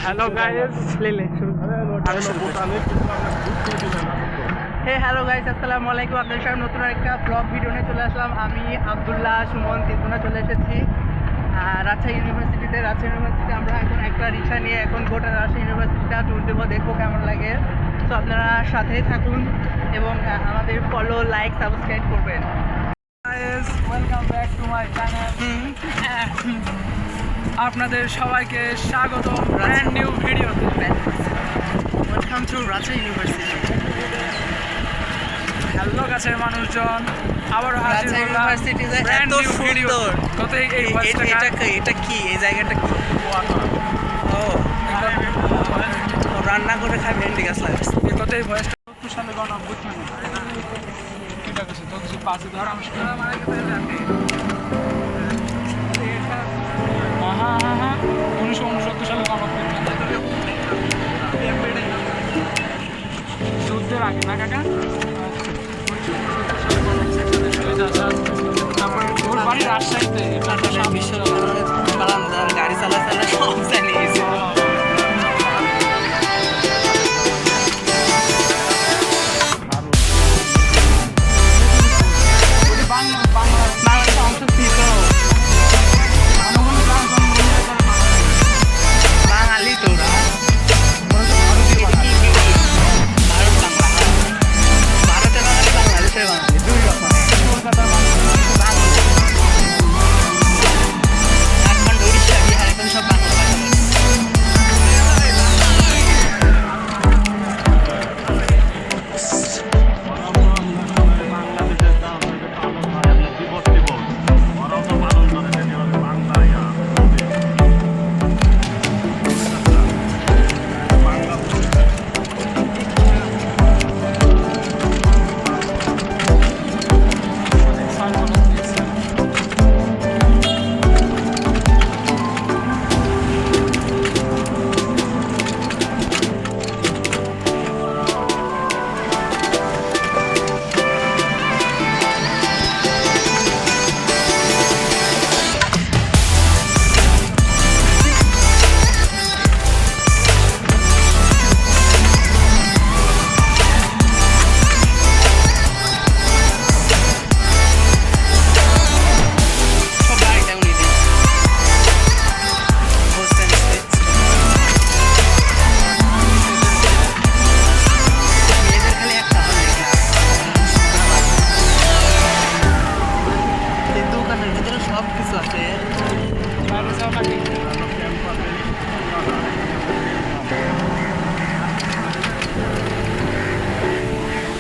Hello guys ले ले হে hello guys আসসালামু আলাইকুম। আপনাদের সামনে নতুন একটা ব্লগ ভিডিও নিয়ে চলে আসলাম। আমি আব্দুল্লাহ সুমন তিনগুনা চলে এসেছি রাজশাহী ইউনিভার্সিটিতে। রাজশাহী ইউনিভার্সিটিতে আমরা এখন একটা রিক্সা নিয়ে এখন গোটা রাজশাহী ইউনিভার্সিটিটা ট্যুর দেবো, দেখবো কেমন লাগে। তো আপনারা সাথেই থাকুন এবং আমাদের ফলো লাইক সাবস্ক্রাইব করবেন। Welcome back to my channel. আপনাদের সবাইকে স্বাগত ব্র্যান্ড নিউ ভিডিওতে। Welcome to Rajshahi university. Hello গাছের মানুষজন, আবার রাজশাহী ইউনিভার্সিটি এত সুন্দর। এটা কি এই জায়গাটা কি? ও রান্না করে খাই ভেন্ডি গাছ লাগাচ্ছে। কোথায় ভয়েসটা সালে গণ অভ্যুত্থান ঠিক আছে তো কিছু পাশে ধর আমি হ্যাঁ 1969 সালে গণ অভ্যুত্থান যুদ্ধের আগে না কাকা। তারপরে ওর বাড়ি রাজশাহীতে, গাড়ি চালা চালা সব জানি গেছে। বাংলাদেশ অংশ ছিল বাঙালি তোরা ভারতের বাঙালি বাংলাদেশের বাঙালি দুই রকম। ঝাড়খণ্ড উড়িষ্যা বিহার এখন সব বাংলা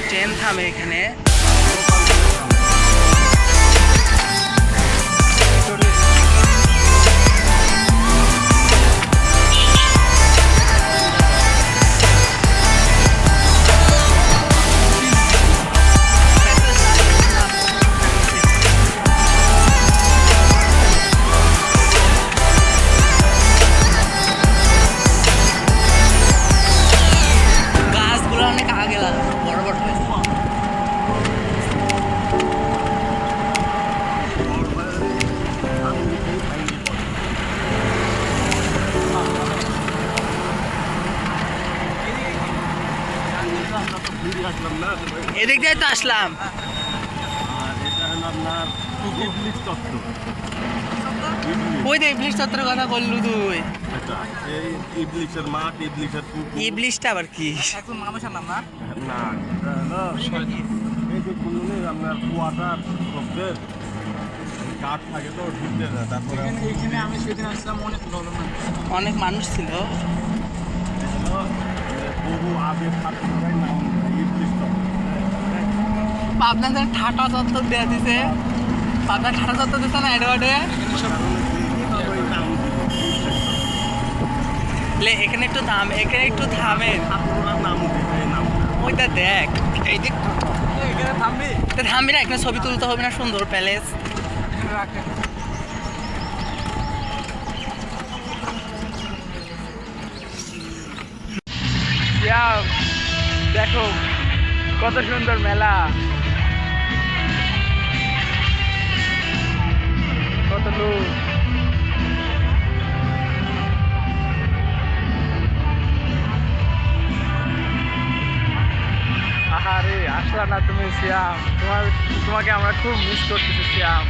ট্রেন থামে এখানে। গাছগুলো অনেক আগে লাগানো, বড় বড় হয়েছে। এদিক দিয়ে তো আসলাম। ওই যে ইবলিশ চত্বরের কথা বললু তুই। ইবলিশের মাঠ, ইবলিশের পুকুর। ইবলিশটা আবার কি? একদম মানুষের নাম না না এই যে কুলুনের আপনার কোয়াটার শব্দের কাঠ থাকে তো ঢুকতে না। তারপরে এখানে আমি সেদিন আসলাম, অনেক ভালো না, অনেক মানুষ ছিল। বহু আগে থাকার নাম ইবলিশ আপনাদের ঠাটা চত্বর দেওয়া দিছে, আপনার ঠাটা চত্বর দিচ্ছে না এডওয়ার্ডে। এখানে একটু থাম, এখানে একটু থামেন। ওইটা দেখ, এই দিক এখানে থামবি থামবি না, এখানে ছবি তুলতে হবে না, সুন্দর প্যালেস। রাখে দেখো কত সুন্দর মেলা, কত লোক। আহারে আসলা না তুমি সিয়াম, তোমাকে আমরা খুব মিস করতেছি সিয়াম।